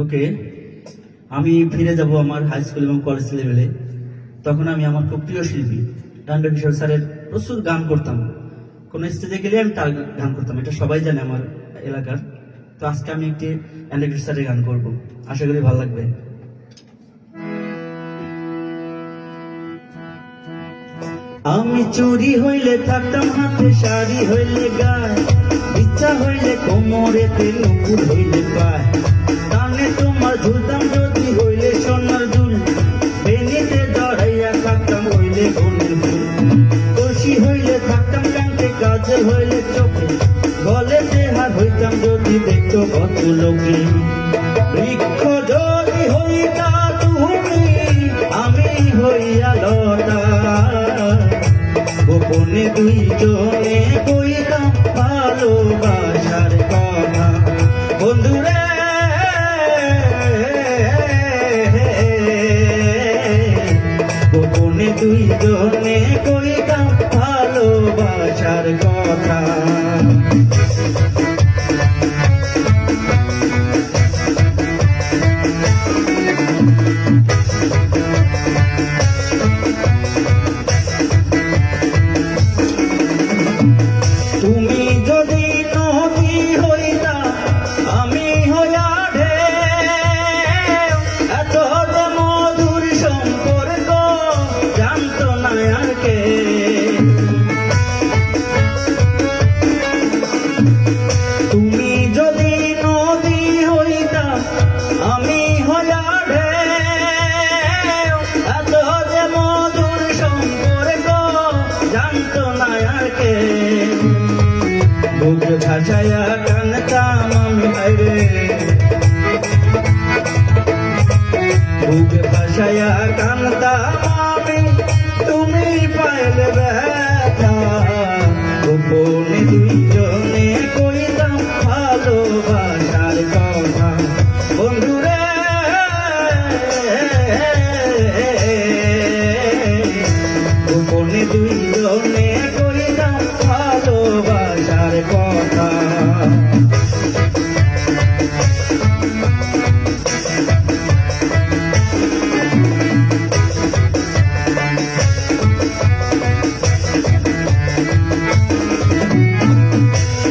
ওকে, আমি ফিরে যাব আমার হাই স্কুল এবং কলেজ লেভেলে। তখন আমি আমার খুব প্রিয় শিল্পী ডান্ডা কিশোর স্যারের প্রচুর গান করতাম। কোনো স্টেজে গেলে আমি তার গান করতাম, এটা সবাই জানে আমার এলাকার। তো আজকে আমি একটি ডান্ডা কিশোর স্যারের গান করব, আশা করি ভালো লাগবে। আমি চুরি হইলে থাকতাম হাতে, শাড়ি হইলে গায়ে, ইচ্ছা হইলে কোমরেতে, নুপুর হইলে পায়, কানে তোমার ঝুলতাম যদি হইলে সোনার দুল, বেনিতে জড়াইয়া থাকতাম হইলে বনের ফুল, কলসি হইলে থাকতাম কাঙ্কে, কাজল হইলে চোখে, গলে দেহার হইতাম যদি দেখতো কত লোকে। বৃক্ষ যদি হইতা তুমি, আমি হইয়া লতা, গোপনে দুইজনে কইতাম ভালোবাসার কথা। বন্ধুরে গোপনে দুইজনে কইতাম ভালোবাসার কথা। তুমি যদি নদী হইতা, আমি হইয়া ঢেউ, এত যে মধুর সম্পর্ক জানতো না আর কে। তুমি যদি নদী হইতা, আমি হইয়া ঢেউ, এত যে মধুর সম্পর্ক জানতো না আর কে। বুক ভাসায়া কানতাম আমি হায়রে, বুক ভাসায়া কানতাম আমি, তুমি পাইলে ব্যথা, গোপনে দুইজনে কইতাম ভালোবাসার কথা। বন্ধুরে গোপনে দুইজনে কইতাম ভালোবাসার কথা।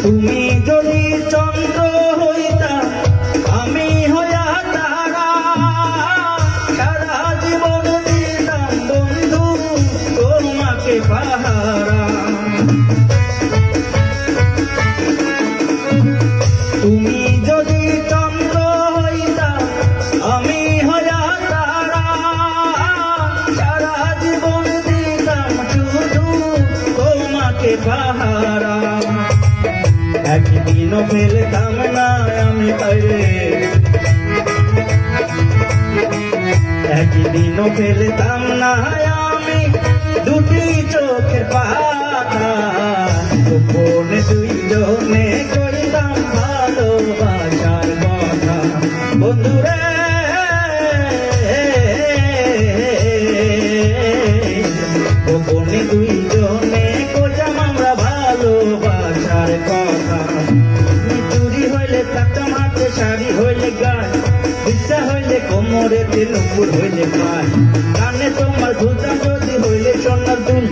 তুমি যদি চন্দ্র হইতা, আমি হইয়া তারা, সারা জীবন দিতাম বন্ধু তোমাকে পাহারা। তুমি যদি চন্দ্র হইতা, আমি হইয়া তারা, সারা জীবন দিতাম শুধু তোমাকে পাহারা। একদিনও ফেলতাম না আমি তাইরে, একদিনও ফেলতাম না আমি দুটি চোখের পাতা, গোপনে দুইজনে কইতাম ভালোবাসার কথা। বন্ধুরে গোপনে দুইজনে কইতাম আমরা ভালোবাসার কথা। চুরি হইলে থাকতাম হাতে, শাড়ি হইলে গায়ে, ইচ্ছা হইলে কোমরেতে, নুপুর হইলে পায়, কানে তোমার ঝুলতাম যদি হইলে সোনার দুল,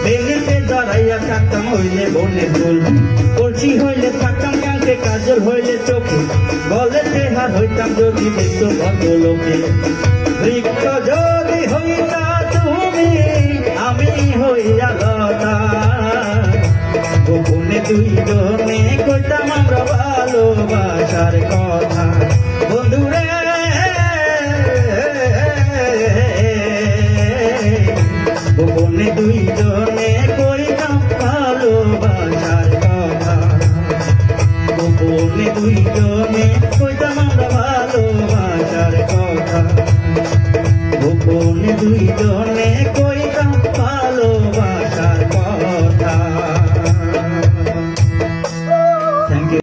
বেনিতে জড়াইয়া থাকতাম হইলে বনের ফুল, কলসি হইলে থাকতাম কাঙ্কে, কাজল হইলে চোখে, গলে দেহার হইতাম যদি দেখতো কত লোকে। বৃক্ষ যদি হইতা তুমি, আমি হইয়া লতা, গোপনে দুইজনে কইতাম আমরা ভালোবাসার কথা। বন্ধুরে গোপনে দুইজনে